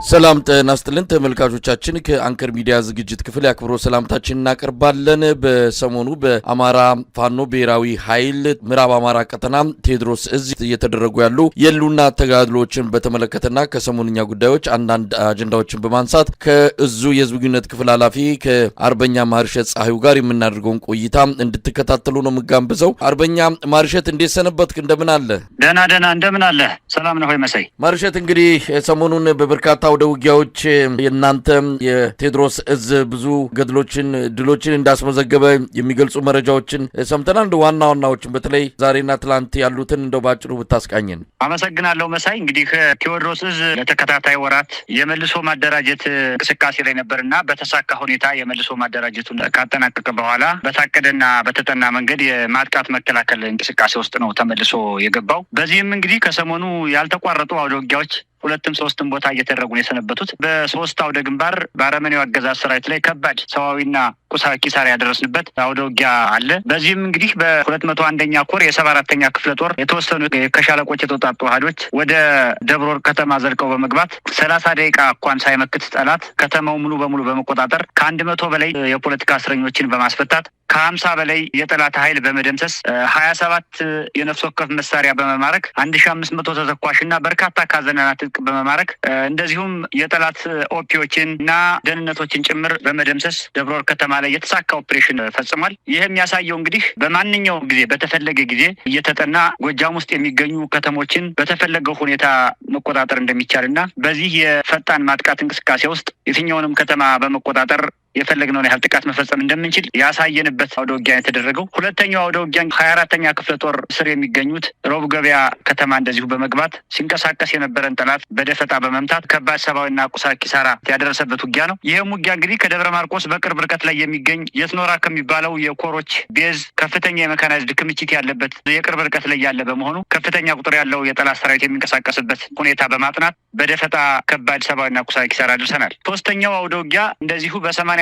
ሰላም ጤና ይስጥልን ተመልካቾቻችን ከአንከር ሚዲያ ዝግጅት ክፍል ያክብሮ ሰላምታችንን እናቀርባለን። በሰሞኑ በአማራ ፋኖ ብሔራዊ ኃይል ምዕራብ አማራ ቀጠና ቴዎድሮስ እዝ እየተደረጉ ያሉ የሉና ተጋድሎችን በተመለከተና ከሰሞኑኛ ጉዳዮች አንዳንድ አጀንዳዎችን በማንሳት ከእዙ የህዝብ ግንኙነት ክፍል ኃላፊ ከአርበኛ ማርሸት ፀሐዩ ጋር የምናደርገውን ቆይታ እንድትከታተሉ ነው የምጋብዘው። አርበኛ ማርሸት እንዴት ሰነበትክ? እንደምን አለ? ደህና እንደምን አለ? ሰላም ነው ሆይ መሳይ? ማርሸት እንግዲህ ሰሞኑን በበርካታ ወደ ውጊያዎች የናንተ የቴዎድሮስ እዝ ብዙ ገድሎችን ድሎችን እንዳስመዘገበ የሚገልጹ መረጃዎችን ሰምተናል። እንደ ዋናዎችን በተለይ ዛሬና ትላንት ያሉትን እንደው ባጭሩ ብታስቃኘን። አመሰግናለሁ መሳይ። እንግዲህ ቴዎድሮስ እዝ ለተከታታይ ወራት የመልሶ ማደራጀት እንቅስቃሴ ላይ ነበርና በተሳካ ሁኔታ የመልሶ ማደራጀቱን ካጠናቀቀ በኋላ በታቀደና በተጠና መንገድ የማጥቃት መከላከል እንቅስቃሴ ውስጥ ነው ተመልሶ የገባው። በዚህም እንግዲህ ከሰሞኑ ያልተቋረጡ አውደ ውጊያዎች ሁለትም ሶስትም ቦታ እየተደረጉ ነው የሰነበቱት። በሶስት አውደ ግንባር በአረመኔው አገዛዝ ሰራዊት ላይ ከባድ ሰዋዊና ቁሳዊ ኪሳራ ያደረስንበት አውደ ውጊያ አለ። በዚህም እንግዲህ በ201ኛ ኮር የ74ኛ ክፍለ ጦር የተወሰኑ ከሻለቆች የተውጣጡ አሃዶች ወደ ደብረ ወርቅ ከተማ ዘልቀው በመግባት 30 ደቂቃ እንኳን ሳይመክት ጠላት ከተማው ሙሉ በሙሉ በመቆጣጠር ከ100 በላይ የፖለቲካ እስረኞችን በማስፈታት ከ50 በላይ የጠላት ኃይል በመደምሰስ 27 የነፍስ ወከፍ መሳሪያ በመማረክ 1500 ተተኳሽና በርካታ ካዘናናት በመማረክ እንደዚሁም የጠላት ኦፒዎችን እና ደህንነቶችን ጭምር በመደምሰስ ደብረ ወርቅ ከተማ ላይ የተሳካ ኦፕሬሽን ፈጽሟል። ይህ የሚያሳየው እንግዲህ በማንኛውም ጊዜ በተፈለገ ጊዜ እየተጠና ጎጃም ውስጥ የሚገኙ ከተሞችን በተፈለገው ሁኔታ መቆጣጠር እንደሚቻልና በዚህ የፈጣን ማጥቃት እንቅስቃሴ ውስጥ የትኛውንም ከተማ በመቆጣጠር የፈለግነውን ያህል ጥቃት መፈጸም እንደምንችል ያሳየንበት አውደ ውጊያ የተደረገው። ሁለተኛው አውደ ውጊያ 24ኛ ክፍለ ጦር ስር የሚገኙት ሮብ ገበያ ከተማ እንደዚሁ በመግባት ሲንቀሳቀስ የነበረን ጠላት በደፈጣ በመምታት ከባድ ሰብአዊና ቁሳዊ ኪሳራ ያደረሰበት ውጊያ ነው። ይህም ውጊያ እንግዲህ ከደብረ ማርቆስ በቅርብ ርቀት ላይ የሚገኝ የትኖራ ከሚባለው የኮሮች ቤዝ ከፍተኛ የመካናይዝድ ክምችት ያለበት የቅርብ ርቀት ላይ ያለ በመሆኑ ከፍተኛ ቁጥር ያለው የጠላት ሰራዊት የሚንቀሳቀስበት ሁኔታ በማጥናት በደፈጣ ከባድ ሰብአዊና ቁሳዊ ኪሳራ አድርሰናል። ሶስተኛው አውደ ውጊያ እንደዚሁ በ88ኛ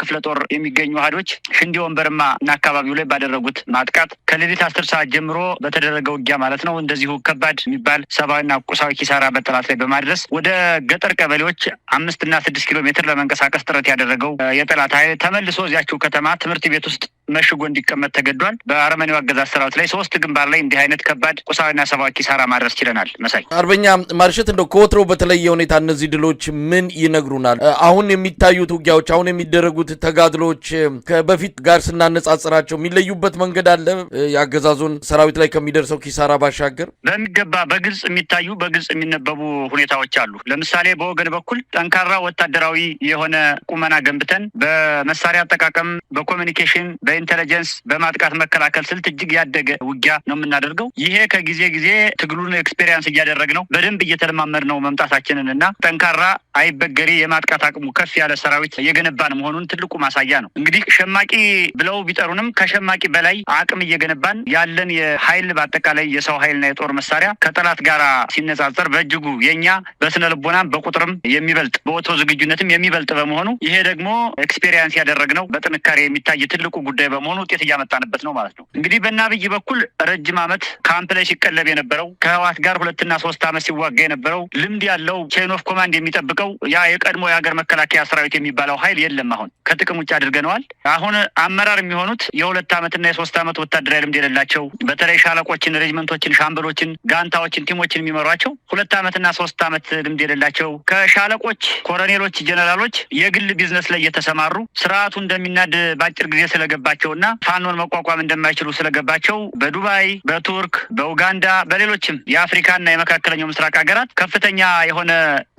ክፍለ ጦር የሚገኙ አሃዶች ሽንዲ ወንበርማ እና አካባቢው ላይ ባደረጉት ማጥቃት ከሌሊት 10 ሰዓት ጀምሮ በተደረገ ውጊያ ማለት ነው እንደዚሁ ከባድ የሚባል ሰብአዊና ቁሳዊ ኪሳራ በጠላት ላይ በማድረስ ወደ ገጠር ቀበሌዎች 5 እና 6 ኪሎ ሜትር ለመንቀሳቀስ ጥረት ያደረገው የጠላት ኃይል ተመልሶ እዚያቸው ከተማ ትምህርት ቤት ውስጥ መሽጎ እንዲቀመጥ ተገዷል። በአረመኔው አገዛዝ ሰራዊት ላይ 3 ግንባር ላይ እንዲህ አይነት ከባድ ቁሳዊና ሰብአዊ ኪሳራ ማድረስ ችለናል። መሳይ አርበኛ ማርሸት እንደው ከወትሮው በተለየ ሁኔታ እነዚህ ድሎች ምን ይነግሩናል? አሁን የሚታዩት ውጊያዎች አሁን የሚደረጉት ተጋድሎች ከበፊት ጋር ስናነጻጽራቸው የሚለዩበት መንገድ አለ? የአገዛዙን ሰራዊት ላይ ከሚደርሰው ኪሳራ ባሻገር በሚገባ በግልጽ የሚታዩ በግልጽ የሚነበቡ ሁኔታዎች አሉ። ለምሳሌ በወገን በኩል ጠንካራ ወታደራዊ የሆነ ቁመና ገንብተን በመሳሪያ አጠቃቀም፣ በኮሚኒኬሽን፣ በኢንተለጀንስ፣ በማጥቃት መከላከል ስልት እጅግ ያደገ ውጊያ ነው የምናደርገው። ይሄ ከጊዜ ጊዜ ትግሉን ኤክስፔሪንስ እያደረግነው በደንብ እየተለማመድ ነው መምጣታችንን እና ጠንካራ አይበገሬ የማጥቃት አቅሙ ከፍ ያለ ሰራዊት የገነባን መሆኑን ትልቁ ማሳያ ነው። እንግዲህ ሸማቂ ብለው ቢጠሩንም ከሸማቂ በላይ አቅም እየገነባን ያለን የኃይል በአጠቃላይ የሰው ኃይልና የጦር መሳሪያ ከጠላት ጋር ሲነጻጸር በእጅጉ የኛ በስነ ልቦናም በቁጥርም የሚበልጥ በወትሮ ዝግጁነትም የሚበልጥ በመሆኑ ይሄ ደግሞ ኤክስፔሪንስ ያደረግነው በጥንካሬ የሚታይ ትልቁ ጉዳይ በመሆኑ ውጤት እያመጣንበት ነው ማለት ነው። እንግዲህ በአብይ በኩል ረጅም ዓመት ካምፕ ላይ ሲቀለብ የነበረው ከህወሓት ጋር 2 እና 3 ዓመት ሲዋጋ የነበረው ልምድ ያለው ቼን ኦፍ ኮማንድ የሚጠብቀው ያ የቀድሞ የሀገር መከላከያ ሰራዊት የሚባለው ኃይል የለም። አሁን ከጥቅም ውጭ አድርገነዋል። አሁን አመራር የሚሆኑት የ2 ዓመትና የ3 ዓመት ወታደራዊ ልምድ የሌላቸው በተለይ ሻለቆችን፣ ሬጅመንቶችን፣ ሻምበሎችን፣ ጋንታዎችን፣ ቲሞችን የሚመሯቸው 2 ዓመትና 3 ዓመት ልምድ የሌላቸው ከሻለቆች፣ ኮሎኔሎች፣ ጀነራሎች የግል ቢዝነስ ላይ የተሰማሩ ስርዓቱ እንደሚናድ በአጭር ጊዜ ስለገባቸውና ፋኖን መቋቋም እንደማይችሉ ስለገባቸው በዱባይ፣ በቱርክ፣ በኡጋንዳ፣ በሌሎችም የአፍሪካና የመካከለኛው ምስራቅ ሀገራት ከፍተኛ የሆነ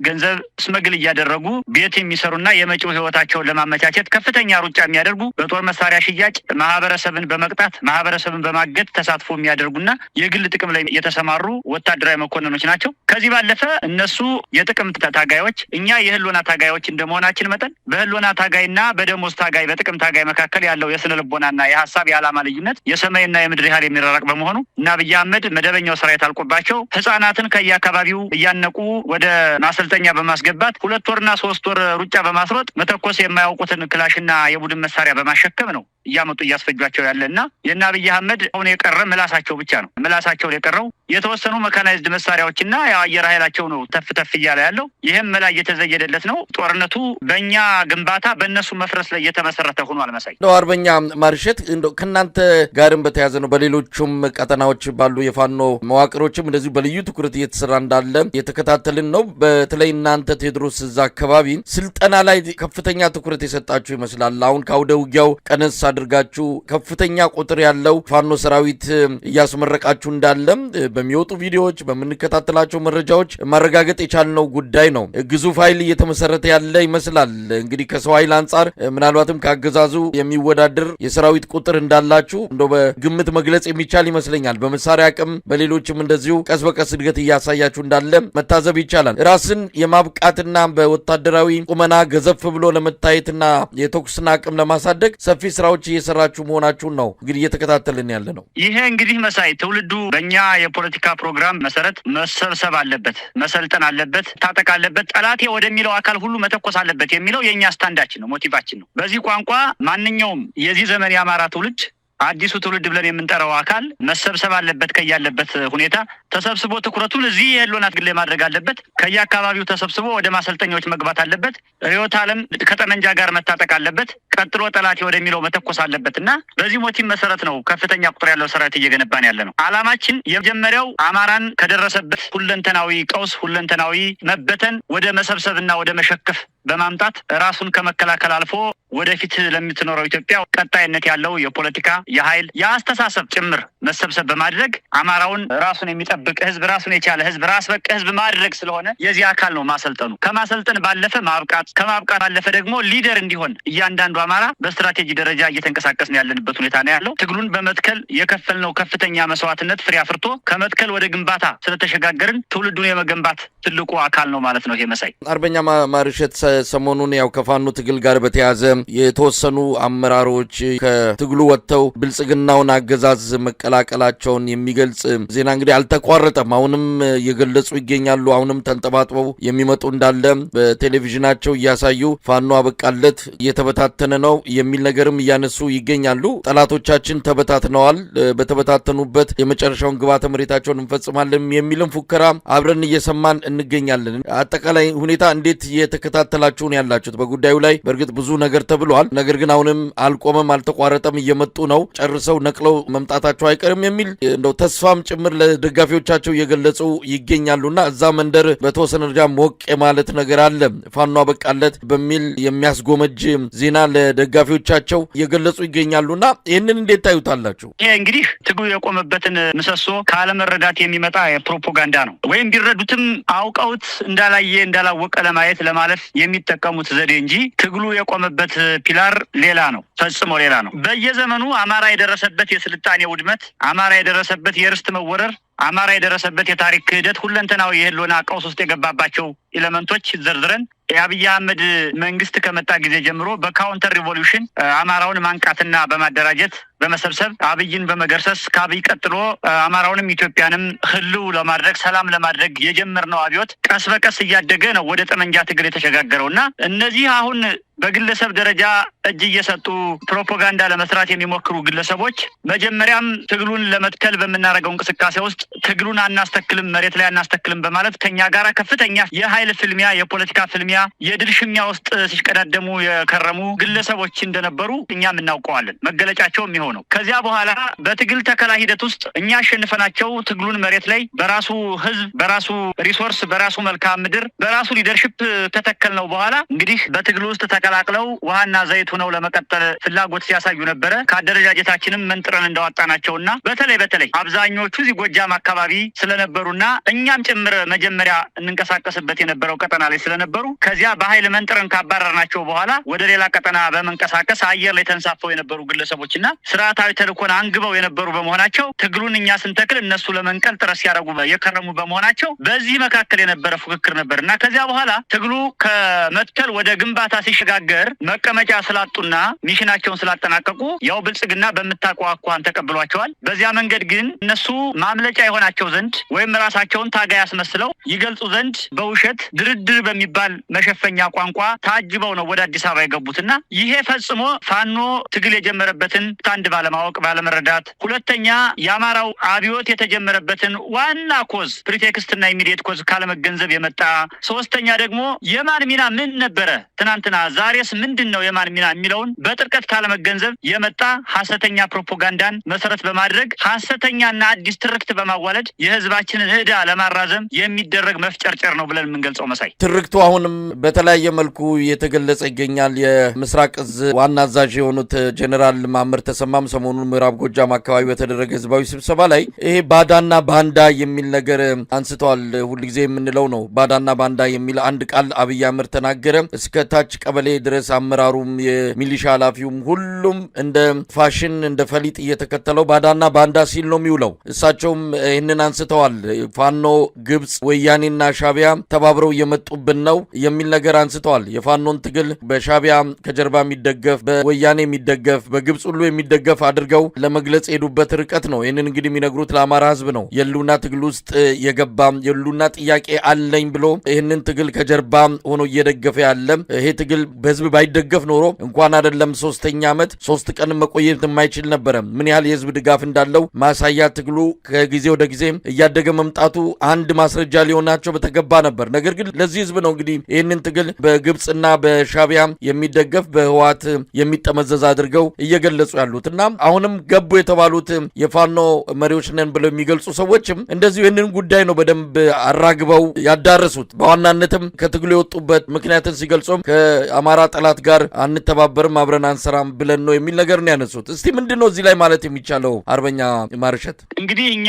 ገንዘብ ስመግል እያደረጉ ቤት የሚሰሩና የመጪው ህይወታቸውን ለማመቻቸት ከፍተኛ ሩጫ የሚያደርጉ በጦር መሳሪያ ሽያጭ ማህበረሰብን በመቅጣት ማህበረሰብን በማገድ ተሳትፎ የሚያደርጉና የግል ጥቅም ላይ የተሰማሩ ወታደራዊ መኮንኖች ናቸው። ከዚህ ባለፈ እነሱ የጥቅም ታጋዮች፣ እኛ የህልውና ታጋዮች እንደመሆናችን መጠን በህልውና ታጋይና በደሞዝ ታጋይ በጥቅም ታጋይ መካከል ያለው የስነ ልቦናና የሀሳብ የዓላማ ልዩነት የሰማይና የምድር ያህል የሚራራቅ በመሆኑ እና አብይ አህመድ መደበኛው ሰራዊት አልቆባቸው ህፃናትን ከየአካባቢው እያነቁ ወደ ማሰልጠኛ በማስገባት 2 ወርና 3 ወር ሩጫ በማስሮጥ መተኮስ የማያውቁትን ክላሽና የቡድን መሳሪያ በማሸከም ነው እያመጡ እያስፈጇቸው ያለና የና አብይ አህመድ አሁን የቀረ ምላሳቸው ብቻ ነው። ምላሳቸው የቀረው የተወሰኑ መካናይዝድ መሳሪያዎችና የአየር ኃይላቸው ነው ተፍ እያለ ያለው። ይሄም መላ እየተዘየደለት ነው። ጦርነቱ በእኛ ግንባታ በእነሱ መፍረስ ላይ እየተመሰረተ ሆኗል። መሳይ ነው አርበኛ ማርሸት ከእናንተ ጋርም በተያዘ ነው በሌሎቹም ቀጠናዎች ባሉ የፋኖ መዋቅሮችም እንደዚሁ በልዩ ትኩረት እየተሰራ እንዳለ የተከታተልን ነው። በተለይ እናንተ ቴዎድሮስ እዛ አካባቢ ስልጠና ላይ ከፍተኛ ትኩረት የሰጣችሁ ይመስላል። አሁን ከአውደ ውጊያው ቀነስ አድርጋችሁ ከፍተኛ ቁጥር ያለው ፋኖ ሰራዊት እያስመረቃችሁ እንዳለ በሚወጡ ቪዲዮዎች በምንከታተላቸው መረጃዎች ማረጋገጥ የቻልነው ጉዳይ ነው። ግዙፍ ኃይል እየተመሰረተ ያለ ይመስላል። እንግዲህ ከሰው ኃይል አንጻር ምናልባትም ካገዛዙ የሚወዳደር የሰራዊት ቁጥር እንዳላችሁ እንደው በግምት መግለጽ የሚቻል ይመስለኛል። በመሳሪያ አቅም በሌሎችም እንደዚሁ ቀስ በቀስ እድገት እያሳያችሁ እንዳለ መታዘብ ይቻላል። ራስን የማብቃትና በወታደራዊ ቁመና ገዘፍ ብሎ ለመታየትና የተኩስን አቅም ለማሳደግ ሰፊ ስራዎች እየሰራችሁ መሆናችሁን ነው እንግዲህ እየተከታተልን ያለ ነው። ይሄ እንግዲህ መሳይ ትውልዱ በእኛ የፖለቲካ ፕሮግራም መሰረት መሰብሰብ አለበት፣ መሰልጠን አለበት፣ ታጠቅ አለበት፣ ጠላቴ ወደሚለው አካል ሁሉ መተኮስ አለበት የሚለው የእኛ ስታንዳችን ነው፣ ሞቲቫችን ነው። በዚህ ቋንቋ ማንኛውም የዚህ ዘመን የአማራ ትውልድ አዲሱ ትውልድ ብለን የምንጠራው አካል መሰብሰብ አለበት። ከያለበት ሁኔታ ተሰብስቦ ትኩረቱን እዚህ የህልውና ትግል ማድረግ አለበት። ከየአካባቢው ተሰብስቦ ወደ ማሰልጠኛዎች መግባት አለበት። ርዕዮተ ዓለም ከጠመንጃ ጋር መታጠቅ አለበት። ቀጥሎ ጠላቴ ወደሚለው መተኮስ አለበት እና በዚህ ሞቲቭ መሰረት ነው ከፍተኛ ቁጥር ያለው ሰራዊት እየገነባን ያለ ነው። አላማችን የመጀመሪያው አማራን ከደረሰበት ሁለንተናዊ ቀውስ፣ ሁለንተናዊ መበተን ወደ መሰብሰብና ወደ መሸከፍ በማምጣት ራሱን ከመከላከል አልፎ ወደፊት ለምትኖረው ኢትዮጵያ ቀጣይነት ያለው የፖለቲካ የኃይል የአስተሳሰብ ጭምር መሰብሰብ በማድረግ አማራውን ራሱን የሚጠብቅ ህዝብ፣ ራሱን የቻለ ህዝብ፣ ራስ በቃ ህዝብ ማድረግ ስለሆነ የዚህ አካል ነው ማሰልጠኑ። ከማሰልጠን ባለፈ ማብቃት፣ ከማብቃት ባለፈ ደግሞ ሊደር እንዲሆን እያንዳንዱ አማራ በስትራቴጂ ደረጃ እየተንቀሳቀስን ያለንበት ሁኔታ ነው ያለው። ትግሉን በመትከል የከፈልነው ከፍተኛ መስዋዕትነት ፍሬ አፍርቶ ከመትከል ወደ ግንባታ ስለተሸጋገርን ትውልዱን የመገንባት ትልቁ አካል ነው ማለት ነው። ይሄ መሳይ አርበኛ ማርሸት ሰሞኑን ያው ከፋኖ ትግል ጋር በተያያዘ የተወሰኑ አመራሮች ከትግሉ ወጥተው ብልጽግናውን አገዛዝ መቀላቀላቸውን የሚገልጽ ዜና እንግዲህ አልተቋረጠም። አሁንም እየገለጹ ይገኛሉ። አሁንም ተንጠባጥበው የሚመጡ እንዳለ በቴሌቪዥናቸው እያሳዩ ፋኖ አበቃለት እየተበታተነ ነው የሚል ነገርም እያነሱ ይገኛሉ። ጠላቶቻችን ተበታትነዋል፣ በተበታተኑበት የመጨረሻውን ግብዓተ መሬታቸውን እንፈጽማለን የሚልም ፉከራ አብረን እየሰማን እንገኛለን። አጠቃላይ ሁኔታ እንዴት እየተከታተላችሁ ነው ያላችሁት? በጉዳዩ ላይ በእርግጥ ብዙ ነገር ተብሏል። ነገር ግን አሁንም አልቆመም፣ አልተቋረጠም፣ እየመጡ ነው፣ ጨርሰው ነቅለው መምጣታቸው አይቀርም የሚል እንደው ተስፋም ጭምር ለደጋፊዎቻቸው እየገለጹ ይገኛሉና እዛ መንደር በተወሰነ ደረጃ ሞቅ የማለት ነገር አለ። ፋኖ አበቃለት በሚል የሚያስጎመጅ ዜና ለደጋፊዎቻቸው እየገለጹ ይገኛሉና ይህንን እንዴት ታዩታላችሁ? ይሄ እንግዲህ ትግሉ የቆመበትን ምሰሶ ካለመረዳት የሚመጣ የፕሮፓጋንዳ ነው። ወይም ቢረዱትም አውቀውት እንዳላየ እንዳላወቀ ለማየት ለማለፍ የሚጠቀሙት ዘዴ እንጂ ትግሉ የቆመበት ፒላር ሌላ ነው፣ ፈጽሞ ሌላ ነው። በየዘመኑ አማራ የደረሰበት የስልጣኔ ውድመት፣ አማራ የደረሰበት የርስት መወረር፣ አማራ የደረሰበት የታሪክ ክህደት፣ ሁለንተናዊ የህልውና ቀውስ ውስጥ የገባባቸው ኤሌመንቶች ዘርዝረን የአብይ አህመድ መንግስት ከመጣ ጊዜ ጀምሮ በካውንተር ሪቮሉሽን አማራውን ማንቃትና በማደራጀት በመሰብሰብ አብይን በመገርሰስ ከአብይ ቀጥሎ አማራውንም ኢትዮጵያንም ህልው ለማድረግ ሰላም ለማድረግ የጀመርነው አብዮት ቀስ በቀስ እያደገ ነው ወደ ጠመንጃ ትግል የተሸጋገረውና እነዚህ አሁን በግለሰብ ደረጃ እጅ እየሰጡ ፕሮፓጋንዳ ለመስራት የሚሞክሩ ግለሰቦች መጀመሪያም ትግሉን ለመትከል በምናደርገው እንቅስቃሴ ውስጥ ትግሉን አናስተክልም፣ መሬት ላይ አናስተክልም በማለት ከኛ ጋር ከፍተኛ የኃይል ፍልሚያ፣ የፖለቲካ ፍልሚያ፣ የድል ሽሚያ ውስጥ ሲሽቀዳደሙ የከረሙ ግለሰቦች እንደነበሩ እኛም እናውቀዋለን። መገለጫቸው የሚሆነው ከዚያ በኋላ በትግል ተከላ ሂደት ውስጥ እኛ አሸንፈናቸው ትግሉን መሬት ላይ በራሱ ህዝብ፣ በራሱ ሪሶርስ፣ በራሱ መልክዓ ምድር፣ በራሱ ሊደርሽፕ ከተከልነው በኋላ እንግዲህ በትግሉ ውስጥ ተቀላቅለው ውሃና ዘይት ሆነው ለመቀጠል ፍላጎት ሲያሳዩ ነበረ። ከአደረጃጀታችንም መንጥረን እንዳወጣናቸውና በተለይ አብዛኞቹ እዚህ ጎጃም አካባቢ ስለነበሩና እኛም ጭምር መጀመሪያ እንንቀሳቀስበት የነበረው ቀጠና ላይ ስለነበሩ ከዚያ በኃይል መንጥረን ካባረርናቸው በኋላ ወደ ሌላ ቀጠና በመንቀሳቀስ አየር ላይ ተንሳፈው የነበሩ ግለሰቦችና ስርዓታዊ ተልእኮን አንግበው የነበሩ በመሆናቸው ትግሉን እኛ ስንተክል እነሱ ለመንቀል ጥረት ሲያደርጉ የከረሙ በመሆናቸው በዚህ መካከል የነበረ ፉክክር ነበርና ከዚያ በኋላ ትግሉ ከመትከል ወደ ግንባታ ሲሸጋገር መቀመጫ ስላጡና ሚሽናቸውን ስላጠናቀቁ ያው ብልጽግና በምታውቀው አኳኋን ተቀብሏቸዋል። በዚያ መንገድ ግን እነሱ ማምለጫ የሆናቸው ዘንድ ወይም ራሳቸውን ታጋይ ያስመስለው ይገልጹ ዘንድ በውሸት ድርድር በሚባል መሸፈኛ ቋንቋ ታጅበው ነው ወደ አዲስ አበባ የገቡትና ይሄ ፈጽሞ ፋኖ ትግል የጀመረበትን አንድ ባለማወቅ ባለመረዳት፣ ሁለተኛ የአማራው አብዮት የተጀመረበትን ዋና ኮዝ ፕሪቴክስትና ኢሚዲየት ኮዝ ካለመገንዘብ የመጣ፣ ሶስተኛ ደግሞ የማን ሚና ምን ነበረ ትናንትና ዛሬስ ምንድነው የማን ሚና የሚለውን በጥልቀት ካለመገንዘብ የመጣ ሐሰተኛ ፕሮፓጋንዳን መሰረት በማድረግ ሐሰተኛና አዲስ ትርክት በማዋለድ የህዝባችንን ዕዳ ለማራዘም የሚደረግ መፍጨርጨር ነው ብለን የምንገልጸው። መሳይ ትርክቱ አሁንም በተለያየ መልኩ እየተገለጸ ይገኛል። የምስራቅ እዝ ዋና አዛዥ የሆኑት ጀነራል ማመር ተሰማም ሰሞኑን ምዕራብ ጎጃም አካባቢ በተደረገ ህዝባዊ ስብሰባ ላይ ይሄ ባዳና ባንዳ የሚል ነገር አንስተዋል። ሁልጊዜ የምንለው ነው። ባዳና ባንዳ የሚል አንድ ቃል አብይ አህመድ ተናገረ። እስከ ታች ቀበሌ ድረስ አመራሩም የሚሊሻ ኃላፊውም ሁሉም እንደ ፋሽን እንደ ፈሊጥ እየተከተለው ባዳና ባንዳ ሲል ነው የሚውለው። እሳቸውም ይህንን አንስተዋል። ፋኖ፣ ግብጽ፣ ወያኔና ሻቢያ ተባብረው እየመጡብን ነው የሚል ነገር አንስተዋል። የፋኖን ትግል በሻቢያ ከጀርባ የሚደገፍ በወያኔ የሚደገፍ በግብጽ ሁሉ የሚደገፍ አድርገው ለመግለጽ የሄዱበት ርቀት ነው። ይህንን እንግዲህ የሚነግሩት ለአማራ ህዝብ ነው። የሉና ትግል ውስጥ የገባ የሉና ጥያቄ አለኝ ብሎ ይህንን ትግል ከጀርባ ሆኖ እየደገፈ ያለ ይሄ ትግል በህዝብ ባይደገፍ ኖሮ እንኳን አይደለም 3ኛ ዓመት 3 ቀን መቆየት የማይችል ነበረ። ምን ያህል የህዝብ ድጋፍ እንዳለው ማሳያ ትግሉ ከጊዜ ወደ ጊዜ እያደገ መምጣቱ አንድ ማስረጃ ሊሆናቸው በተገባ ነበር። ነገር ግን ለዚህ ህዝብ ነው እንግዲህ ይህንን ትግል በግብጽና በሻቢያ የሚደገፍ በህዋት የሚጠመዘዝ አድርገው እየገለጹ ያሉትና አሁንም ገቡ የተባሉት የፋኖ መሪዎች ነን ብለው የሚገልጹ ሰዎችም እንደዚሁ ይህንን ጉዳይ ነው በደንብ አራግበው ያዳረሱት። በዋናነትም ከትግሉ የወጡበት ምክንያትን ሲገልጹም ከአማራ ጠላት ጋር አንተባበርም አብረን አንሰራም ብለን ነው የሚል ነገር ነው ያነሱት። እስቲ ምንድነው እዚህ ላይ ማለት የሚቻለው አርበኛ ማርሸት? እንግዲህ እኛ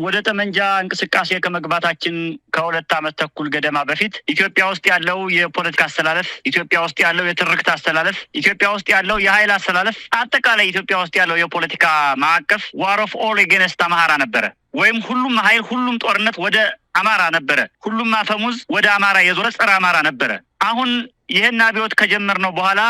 ወደ ጠመንጃ እንቅስቃሴ ከመግባታችን ከ2 ዓመት ተኩል ገደማ በፊት ኢትዮጵያ ውስጥ ያለው የፖለቲካ አስተላለፍ፣ ኢትዮጵያ ውስጥ ያለው የትርክት አስተላለፍ፣ ኢትዮጵያ ውስጥ ያለው የኃይል አስተላለፍ፣ አጠቃላይ ኢትዮጵያ ውስጥ ያለው የፖለቲካ ማዕቀፍ ዋር ኦፍ ኦል ኤጌንስት አማራ ነበረ። ወይም ሁሉም ኃይል ሁሉም ጦርነት ወደ አማራ ነበረ። ሁሉም አፈሙዝ ወደ አማራ የዞረ ጸረ አማራ ነበረ። አሁን ይሄን አብዮት ከጀመርነው በኋላ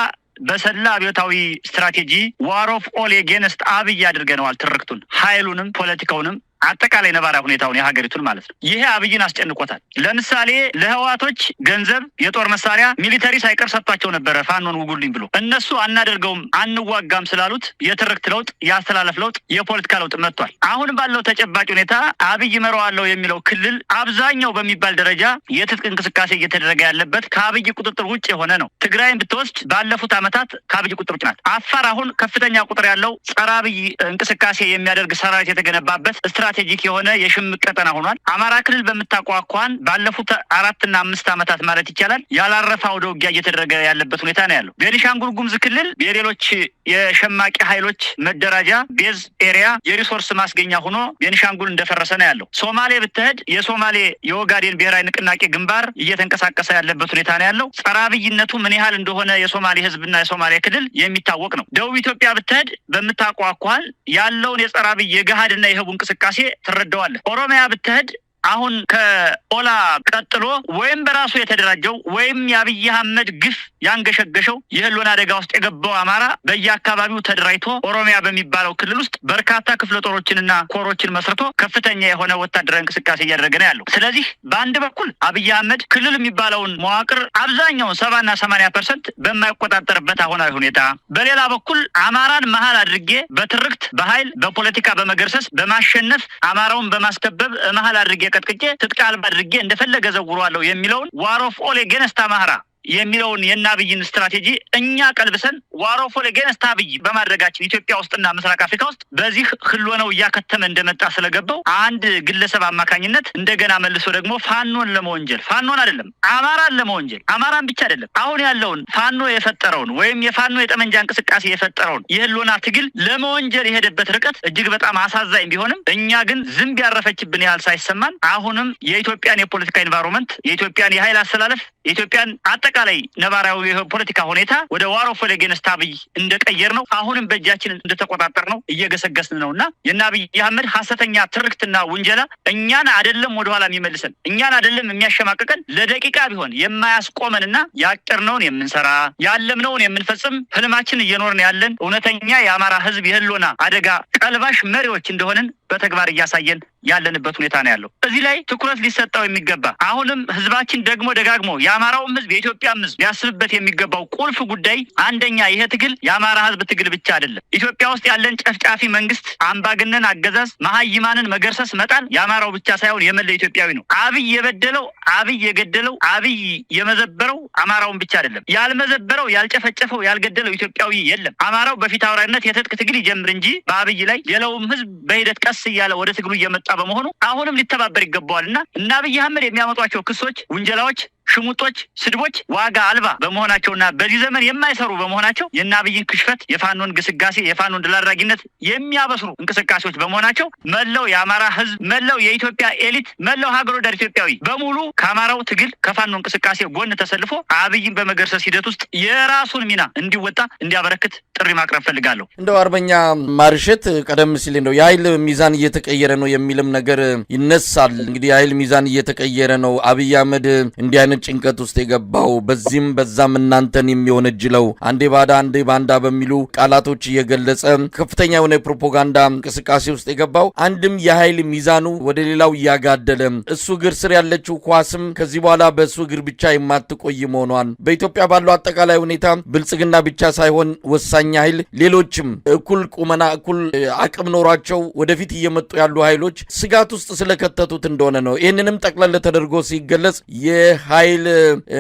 በሰላ አብዮታዊ ስትራቴጂ ዋር ኦፍ ኦል ኤጌንስት አብይ አድርገነዋል። ትርክቱን፣ ኃይሉንም፣ ፖለቲካውንም አጠቃላይ ነባራ ሁኔታውን የሀገሪቱን ማለት ነው። ይሄ አብይን አስጨንቆታል። ለምሳሌ ለህዋቶች ገንዘብ፣ የጦር መሳሪያ፣ ሚሊተሪ ሳይቀር ሰጥቷቸው ነበረ ፋኖን ውጉልኝ ብሎ። እነሱ አናደርገውም አንዋጋም ስላሉት የትርክት ለውጥ፣ የአስተላለፍ ለውጥ፣ የፖለቲካ ለውጥ መጥቷል። አሁን ባለው ተጨባጭ ሁኔታ አብይ መረዋለው የሚለው ክልል አብዛኛው በሚባል ደረጃ የትጥቅ እንቅስቃሴ እየተደረገ ያለበት ከአብይ ቁጥጥር ውጭ የሆነ ነው። ትግራይን ብትወስድ ባለፉት ዓመታት ከአብይ ቁጥጥር ውጭ ናት። አፋር አሁን ከፍተኛ ቁጥር ያለው ጸረ አብይ እንቅስቃሴ የሚያደርግ ሰራዊት የተገነባበት ስትራቴጂክ የሆነ የሽምቅ ቀጠና ሆኗል። አማራ ክልል በምታቋቋን ባለፉት 4 እና 5 ዓመታት ማለት ይቻላል ያላረፈ አውደ ውጊያ እየተደረገ ያለበት ሁኔታ ነው ያለው። ቤኒሻንጉል ጉሙዝ ክልል የሌሎች የሸማቂ ኃይሎች መደራጃ ቤዝ ኤሪያ የሪሶርስ ማስገኛ ሆኖ ቤኒሻንጉል እንደፈረሰ ነው ያለው። ሶማሌ ብትሄድ የሶማሌ የኦጋዴን ብሔራዊ ንቅናቄ ግንባር እየተንቀሳቀሰ ያለበት ሁኔታ ነው ያለው። ጸረ አብይነቱ ምን ያህል እንደሆነ የሶማሌ ህዝብና የሶማሌ ክልል የሚታወቅ ነው። ደቡብ ኢትዮጵያ ብትሄድ በምታቋቋን ያለውን የጸረ አብይ የገሃድና የህቡ እንቅስቃሴ ትረዳዋለህ። ኦሮሚያ ብትሄድ አሁን ከኦላ ቀጥሎ ወይም በራሱ የተደራጀው ወይም የአብይ አህመድ ግፍ ያንገሸገሸው የህልውና አደጋ ውስጥ የገባው አማራ በየአካባቢው ተደራጅቶ ኦሮሚያ በሚባለው ክልል ውስጥ በርካታ ክፍለ ጦሮችንና ኮሮችን መስርቶ ከፍተኛ የሆነ ወታደራዊ እንቅስቃሴ እያደረገ ነው ያለው። ስለዚህ በአንድ በኩል አብይ አህመድ ክልል የሚባለውን መዋቅር አብዛኛውን 70 እና 80% በማይቆጣጠርበት አሁናዊ ሁኔታ፣ በሌላ በኩል አማራን መሀል አድርጌ በትርክት በኃይል በፖለቲካ በመገርሰስ በማሸነፍ አማራውን በማስከበብ መሀል አድርጌ ቀጥቅጬ ትጥቅ አልባ አድርጌ እንደፈለገ ዘውሯለሁ የሚለውን ዋር ኦፍ ኦል ኤጌንስት አማራ የሚለውን የአብይን ስትራቴጂ እኛ ቀልብሰን ዋር ኦፍ ኦል ኤጌንስት አብይ በማድረጋችን ኢትዮጵያ ውስጥና ምስራቅ አፍሪካ ውስጥ በዚህ ህልውናው እያከተመ እንደመጣ ስለገባው አንድ ግለሰብ አማካኝነት እንደገና መልሶ ደግሞ ፋኖን ለመወንጀል፣ ፋኖን አይደለም አማራን ለመወንጀል፣ አማራን ብቻ አይደለም አሁን ያለውን ፋኖ የፈጠረውን ወይም የፋኖ የጠመንጃ እንቅስቃሴ የፈጠረውን የህልውና ትግል ለመወንጀል የሄደበት ርቀት እጅግ በጣም አሳዛኝ ቢሆንም እኛ ግን ዝንብ ያረፈችብን ያህል ሳይሰማን አሁንም የኢትዮጵያን የፖለቲካ ኢንቫይሮንመንት፣ የኢትዮጵያን የኃይል አስተላለፍ፣ የኢትዮጵያን አጠቃላይ ነባራዊ የፖለቲካ ሁኔታ ወደ ዋር ኦፍ ኦል ኤጌንስት አብይ እንደቀየር ነው። አሁንም በእጃችን እንደተቆጣጠር ነው እየገሰገስን ነውና የአብይ አህመድ ሐሰተኛ ትርክትና ውንጀላ እኛን አይደለም ወደኋላ የሚመልሰን፣ እኛን አይደለም የሚያሸማቅቀን፣ ለደቂቃ ቢሆን የማያስቆመንና ያቀርነውን የምንሰራ ያለምነውን የምንፈጽም ህልማችን እየኖርን ያለን እውነተኛ የአማራ ህዝብ የህልውና አደጋ ቀልባሽ መሪዎች እንደሆንን በተግባር እያሳየን ያለንበት ሁኔታ ነው ያለው። እዚህ ላይ ትኩረት ሊሰጠው የሚገባ አሁንም ህዝባችን ደግሞ ደጋግሞ የአማራውም ህዝብ የኢትዮጵያም ህዝብ ሊያስብበት የሚገባው ቁልፍ ጉዳይ አንደኛ ይሄ ትግል የአማራ ህዝብ ትግል ብቻ አይደለም። ኢትዮጵያ ውስጥ ያለን ጨፍጫፊ መንግስት፣ አምባገነን አገዛዝ፣ መሀይማንን መገርሰስ መጣል የአማራው ብቻ ሳይሆን የመላ ኢትዮጵያዊ ነው። አብይ የበደለው፣ አብይ የገደለው፣ አብይ የመዘበረው አማራውን ብቻ አይደለም። ያልመዘበረው፣ ያልጨፈጨፈው፣ ያልገደለው ኢትዮጵያዊ የለም። አማራው በፊት አውራሪነት የትጥቅ ትግል ይጀምር እንጂ በአብይ ላይ ሌላውም ህዝብ በሂደት ቀስ እያለ ወደ ትግሉ እየመጣ በመሆኑ አሁንም ሊተባበር ይገባዋልና እና አብይ አህመድ የሚያመጧቸው ክሶች፣ ውንጀላዎች፣ ሽሙጦች፣ ስድቦች ዋጋ አልባ በመሆናቸውና በዚህ ዘመን የማይሰሩ በመሆናቸው የአብይን ክሽፈት፣ የፋኖን ግስጋሴ፣ የፋኖን ድል አድራጊነት የሚያበስሩ እንቅስቃሴዎች በመሆናቸው መላው የአማራ ህዝብ፣ መላው የኢትዮጵያ ኤሊት፣ መላው ሀገር ወዳድ ኢትዮጵያዊ በሙሉ ከአማራው ትግል ከፋኖ እንቅስቃሴ ጎን ተሰልፎ አብይን በመገርሰስ ሂደት ውስጥ የራሱን ሚና እንዲወጣ እንዲያበረክት ጥሪ ማቅረብ ፈልጋለሁ። እንደው አርበኛ ማርሸት ቀደም ሲል እንደው የኃይል ሚዛን እየተቀየረ ነው የሚልም ነገር ይነሳል። እንግዲህ የኃይል ሚዛን እየተቀየረ ነው፣ አብይ አህመድ እንዲህ አይነት ጭንቀት ውስጥ የገባው በዚህም በዛም እናንተን የሚወነጅለው አንዴ ባዳ አንዴ ባንዳ በሚሉ ቃላቶች እየገለጸ ከፍተኛ የሆነ የፕሮፓጋንዳ እንቅስቃሴ ውስጥ የገባው አንድም የኃይል ሚዛኑ ወደ ሌላው እያጋደለ እሱ እግር ስር ያለችው ኳስም ከዚህ በኋላ በእሱ እግር ብቻ የማትቆይ መሆኗን በኢትዮጵያ ባለው አጠቃላይ ሁኔታ ብልጽግና ብቻ ሳይሆን ወሳኝ ኃይል ሌሎችም እኩል ቁመና እኩል አቅም ኖሯቸው ወደፊት እየመጡ ያሉ ኃይሎች ስጋት ውስጥ ስለከተቱት እንደሆነ ነው። ይህንንም ጠቅለል ተደርጎ ሲገለጽ የኃይል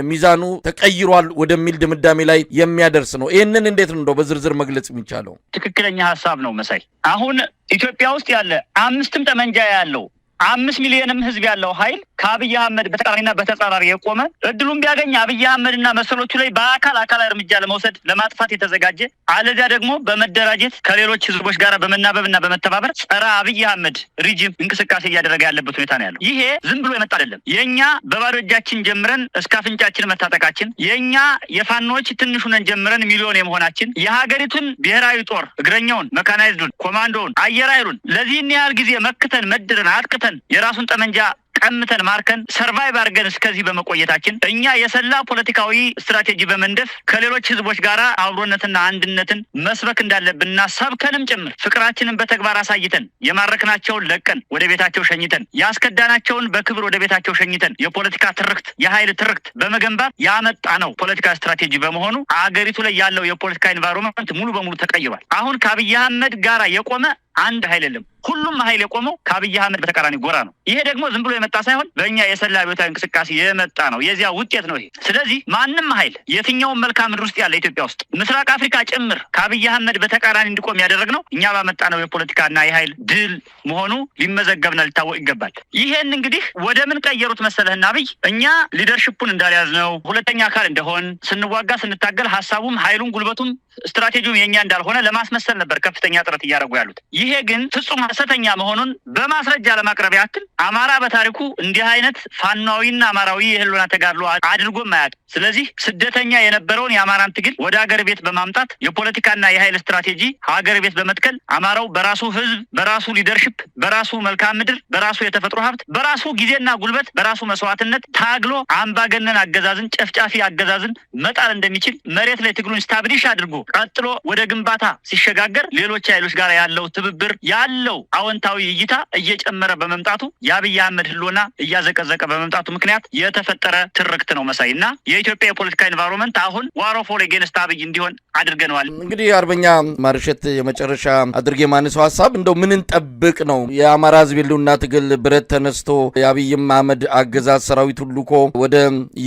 ሚዛኑ ተቀይሯል ወደሚል ድምዳሜ ላይ የሚያደርስ ነው። ይህንን እንዴት ነው በዝርዝር መግለጽ የሚቻለው? ትክክለኛ ሀሳብ ነው መሳይ። አሁን ኢትዮጵያ ውስጥ ያለ 5 ጠመንጃ ያለው 5 ሚሊዮንም ህዝብ ያለው ኃይል ከአብይ አህመድ በተቃራኒና በተጻራሪ የቆመ እድሉን ቢያገኝ አብይ አህመድና መሰሎቹ ላይ በአካል እርምጃ ለመውሰድ ለማጥፋት የተዘጋጀ አለዚያ ደግሞ በመደራጀት ከሌሎች ህዝቦች ጋር በመናበብና በመተባበር ጸረ አብይ አህመድ ሪጂም እንቅስቃሴ እያደረገ ያለበት ሁኔታ ነው ያለው። ይሄ ዝም ብሎ የመጣ አይደለም። የኛ በባዶ እጃችን ጀምረን እስከ አፍንጫችን መታጠቃችን፣ የኛ የፋኖች ትንሹነን ጀምረን ሚሊዮን የመሆናችን፣ የሀገሪቱን ብሔራዊ ጦር እግረኛውን፣ መካናይዝዱን፣ ኮማንዶውን፣ አየር ኃይሉን ለዚህን ያህል ጊዜ መክተን መድረን አጥቅተን የራሱን ጠመንጃ ቀምተን ማርከን ሰርቫይቭ አድርገን እስከዚህ በመቆየታችን እኛ የሰላ ፖለቲካዊ ስትራቴጂ በመንደፍ ከሌሎች ህዝቦች ጋር አብሮነትና አንድነትን መስበክ እንዳለብንና ሰብከንም ጭምር ፍቅራችንን በተግባር አሳይተን የማረክናቸውን ለቀን ወደ ቤታቸው ሸኝተን ያስከዳናቸውን በክብር ወደ ቤታቸው ሸኝተን የፖለቲካ ትርክት የኃይል ትርክት በመገንባት ያመጣ ነው ፖለቲካ ስትራቴጂ በመሆኑ አገሪቱ ላይ ያለው የፖለቲካ ኢንቫይሮንመንት ሙሉ በሙሉ ተቀይሯል። አሁን ከአብይ አህመድ ጋራ የቆመ አንድ ኃይል የለም። ሁሉም ኃይል የቆመው ከአብይ አህመድ በተቃራኒ ጎራ ነው። ይሄ ደግሞ ዝም ብሎ የመጣ ሳይሆን በእኛ የሰላ አብዮታዊ እንቅስቃሴ የመጣ ነው። የዚያ ውጤት ነው ይሄ። ስለዚህ ማንም ኃይል የትኛውም መልክዓ ምድር ውስጥ ያለ ኢትዮጵያ ውስጥ ምስራቅ አፍሪካ ጭምር ከአብይ አህመድ በተቃራኒ እንዲቆም ያደረግነው እኛ ባመጣ ነው የፖለቲካና የኃይል ድል መሆኑ ሊመዘገብና ሊታወቅ ይገባል። ይሄን እንግዲህ ወደ ምን ቀየሩት መሰለህና አብይ እኛ ሊደርሽፑን እንዳልያዝ ነው ሁለተኛ አካል እንደሆን ስንዋጋ ስንታገል ሀሳቡም ኃይሉም ጉልበቱም ስትራቴጂውም የኛ እንዳልሆነ ለማስመሰል ነበር ከፍተኛ ጥረት እያደረጉ ያሉት። ይሄ ግን ፍጹም ሐሰተኛ መሆኑን በማስረጃ ለማቅረብ ያክል አማራ በታሪኩ እንዲህ አይነት ፋናዊና አማራዊ የህልውና ተጋድሎ አድርጎ ማያውቅ። ስለዚህ ስደተኛ የነበረውን የአማራን ትግል ወደ ሀገር ቤት በማምጣት የፖለቲካና የኃይል ስትራቴጂ ሀገር ቤት በመትከል አማራው በራሱ ህዝብ፣ በራሱ ሊደርሽፕ፣ በራሱ መልክዓ ምድር፣ በራሱ የተፈጥሮ ሀብት፣ በራሱ ጊዜና ጉልበት፣ በራሱ መስዋዕትነት ታግሎ አምባገነን አገዛዝን ጨፍጫፊ አገዛዝን መጣል እንደሚችል መሬት ላይ ትግሉን ስታብሊሽ አድርጎ ቀጥሎ ወደ ግንባታ ሲሸጋገር ሌሎች ኃይሎች ጋር ያለው ትብብር ያለው አዎንታዊ እይታ እየጨመረ በመምጣቱ የአብይ አህመድ ህልውና እያዘቀዘቀ በመምጣቱ ምክንያት የተፈጠረ ትርክት ነው መሳይ እና የኢትዮጵያ የፖለቲካ ኢንቫይሮንመንት አሁን ዋር ኦፍ አጌንስት አብይ እንዲሆን አድርገነዋል። እንግዲህ አርበኛ ማርሸት የመጨረሻ አድርጌ ማነሳው ሀሳብ እንደው ምን እንጠብቅ ነው? የአማራ ህዝብ ህልውና ትግል ብረት ተነስቶ የአብይም አህመድ አገዛዝ ሰራዊቱን ልኮ ወደ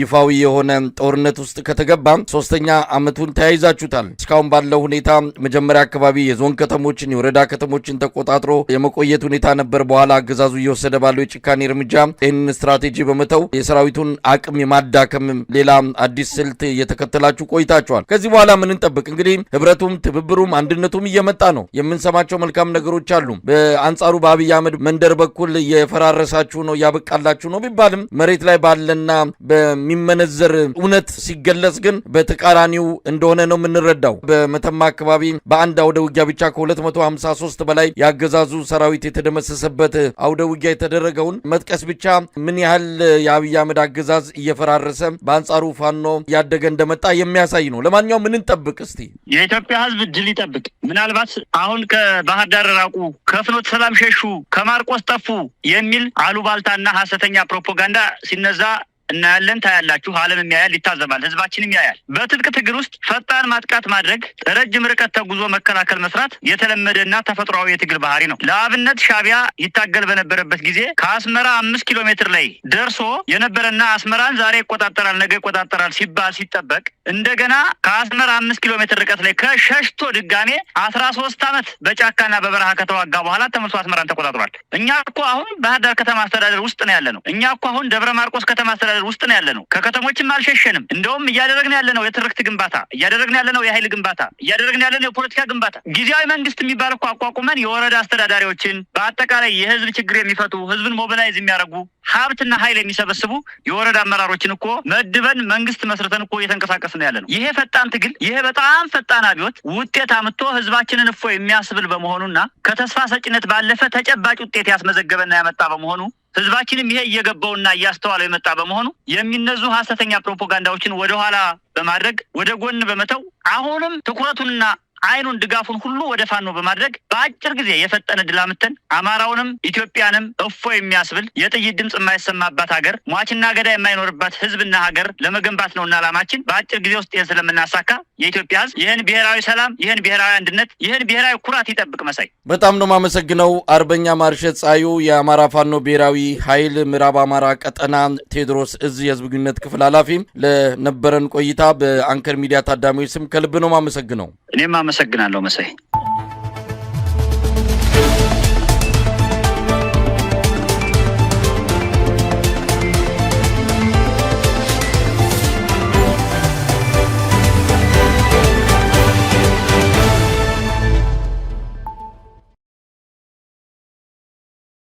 ይፋዊ የሆነ ጦርነት ውስጥ ከተገባ 3ኛ ዓመቱን ተያይዛችሁታል። እስካሁን ባለው ሁኔታ መጀመሪያ አካባቢ የዞን ከተሞችን የወረዳ ከተሞችን ተቆጣጥሮ የመቆየት ሁኔታ ነበር። በኋላ አገዛዙ እየወሰደ ባለው የጭካኔ እርምጃ ይህንን ስትራቴጂ በመተው የሰራዊቱን አቅም የማዳከም ሌላ አዲስ ስልት እየተከተላችሁ ቆይታችኋል። ከዚህ በኋላ ምን እንጠብቅ? እንግዲህ ህብረቱም ትብብሩም አንድነቱም እየመጣ ነው። የምንሰማቸው መልካም ነገሮች አሉ። በአንጻሩ በአብይ አህመድ መንደር በኩል የፈራረሳችሁ ነው ያበቃላችሁ ነው ቢባልም መሬት ላይ ባለና በሚመነዘር እውነት ሲገለጽ ግን በተቃራኒው እንደሆነ ነው የምንረዳው። በመተማ አካባቢ በአንድ አውደ ውጊያ ብቻ ከ253 በላይ ያገዛዙ ሰራዊት የተደመሰሰበት አውደ ውጊያ የተደረገውን መጥቀስ ብቻ ምን ያህል የአብይ አህመድ አገዛዝ እየፈራረሰ በአንጻሩ ፋኖ ያደገ እንደመጣ የሚያሳይ ነው። ለማንኛውም ምን እንጠብቅ እስቲ? የኢትዮጵያ ህዝብ ድል ይጠብቅ። ምናልባት አሁን ከባህር ዳር ራቁ፣ ከፍኖተ ሰላም ሸሹ፣ ከማርቆስ ጠፉ የሚል አሉባልታና ሐሰተኛ ፕሮፓጋንዳ ሲነዛ እናያለን። ታያላችሁ። ዓለም ያያል፣ ይታዘባል፣ ህዝባችንም ያያል። በትጥቅ ትግል ውስጥ ፈጣን ማጥቃት ማድረግ፣ ረጅም ርቀት ተጉዞ መከላከል መስራት የተለመደና ተፈጥሯዊ የትግል ባህሪ ነው። ለአብነት ሻቢያ ይታገል በነበረበት ጊዜ ከአስመራ 5 ኪሎ ሜትር ላይ ደርሶ የነበረና አስመራን ዛሬ ይቆጣጠራል ነገ ይቆጣጠራል ሲባል ሲጠበቅ እንደገና ከአስመራ 5 ኪሎ ሜትር ርቀት ላይ ከሸሽቶ ድጋሜ 13 ዓመት በጫካና በበረሃ ከተዋጋ በኋላ ተመልሶ አስመራን ተቆጣጥሯል። እኛ እኮ አሁን ባህር ዳር ከተማ አስተዳደር ውስጥ ነው ያለነው። እኛ እኮ አሁን ደብረ ማርቆስ ከተማ አስተዳደር ውስጥ ነው ያለነው። ከከተሞችም አልሸሸንም። እንደውም እያደረግን ያለነው የትርክት ግንባታ፣ እያደረግን ያለነው የኃይል ግንባታ፣ እያደረግን ያለነው የፖለቲካ ግንባታ። ጊዜያዊ መንግስት የሚባል እኮ አቋቁመን የወረዳ አስተዳዳሪዎችን በአጠቃላይ የህዝብ ችግር የሚፈቱ ህዝብን ሞቢላይዝ የሚያደርጉ ሀብትና ኃይል የሚሰበስቡ የወረዳ አመራሮችን እኮ መድበን መንግስት መስርተን እኮ እየተንቀሳቀስ ነው ያለነው። ይሄ ፈጣን ትግል፣ ይሄ በጣም ፈጣን አብዮት ውጤት አምጥቶ ህዝባችንን እፎ የሚያስብል በመሆኑና ከተስፋ ሰጭነት ባለፈ ተጨባጭ ውጤት ያስመዘገበና ያመጣ በመሆኑ ህዝባችንም ይሄ እየገባውና እያስተዋለው የመጣ በመሆኑ የሚነዙ ሐሰተኛ ፕሮፓጋንዳዎችን ወደኋላ በማድረግ ወደ ጎን በመተው አሁንም ትኩረቱንና አይኑን ድጋፉን ሁሉ ወደ ፋኖ በማድረግ በአጭር ጊዜ የፈጠነ ድል አምጥተን አማራውንም ኢትዮጵያንም እፎ የሚያስብል የጥይት ድምጽ የማይሰማባት ሀገር፣ ሟችና ገዳይ የማይኖርባት ህዝብና ሀገር ለመገንባት ነውና ዓላማችን። በአጭር ጊዜ ውስጥ ይህን ስለምናሳካ የኢትዮጵያ ህዝብ ይህን ብሔራዊ ሰላም፣ ይህን ብሔራዊ አንድነት፣ ይህን ብሔራዊ ኩራት ይጠብቅ። መሳይ በጣም ነው የማመሰግነው። አርበኛ ማርሸት ጻዩ የአማራ ፋኖ ብሔራዊ ኃይል ምዕራብ አማራ ቀጠና ቴዎድሮስ እዝ የህዝብ ግንኙነት ክፍል ኃላፊ፣ ለነበረን ቆይታ በአንከር ሚዲያ ታዳሚዎች ስም ከልብ ነው የማመሰግነው። እኔም አመሰግናለሁ መሳይ።